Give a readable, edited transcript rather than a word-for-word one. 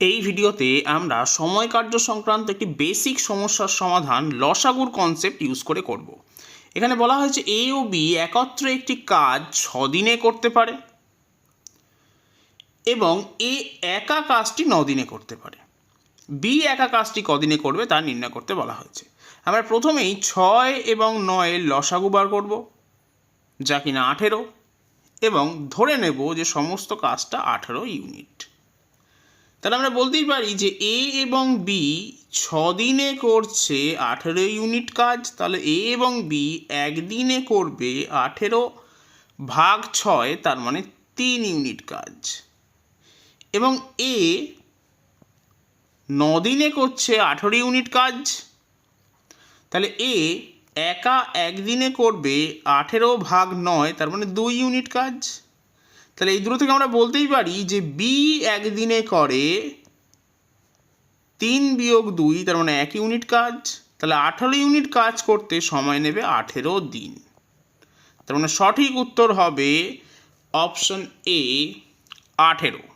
এই ভিডিওতে আমরা সময় কার্য সংক্রান্ত একটি বেসিক সমস্যার সমাধান লসাগুর কনসেপ্ট ইউজ করে করব। এখানে বলা হয়েছে এ ও বি একত্রে একটি কাজ 6 দিনে করতে পারে এবং এ একা কাজটি 9 দিনে করতে পারে। বি একা কাজটি কদিনে করবে তা নির্ণয় করতে বলা হয়েছে। আমরা প্রথমেই 6 এবং 9 এর লসাগু বার করব, যা কিনা 18, এবং ধরে নেব যে সমস্ত কাজটা 18 ইউনিট। তাহলে আমরা বলতেই পারি যে এ এবং বি 6 দিনে করছে 18 ইউনিট কাজ। তাহলে এ এবং বি একদিনে করবে 18 ভাগ 6, তার মানে 3 ইউনিট কাজ। এবং এ 9 দিনে করছে 18 ইউনিট কাজ। তাহলে এ একা একদিনে করবে 18 ভাগ 9, তার মানে 2 ইউনিট কাজ। তাহলে এই দুটো থেকে আমরা বলতেই পারি যে বি একদিনে করে 3 বিয়োগ 2, তার মানে 1 ইউনিট কাজ। তাহলে 18 ইউনিট কাজ করতে সময় নেবে 18 দিন। তার মানে সঠিক উত্তর হবে অপশন এ 18।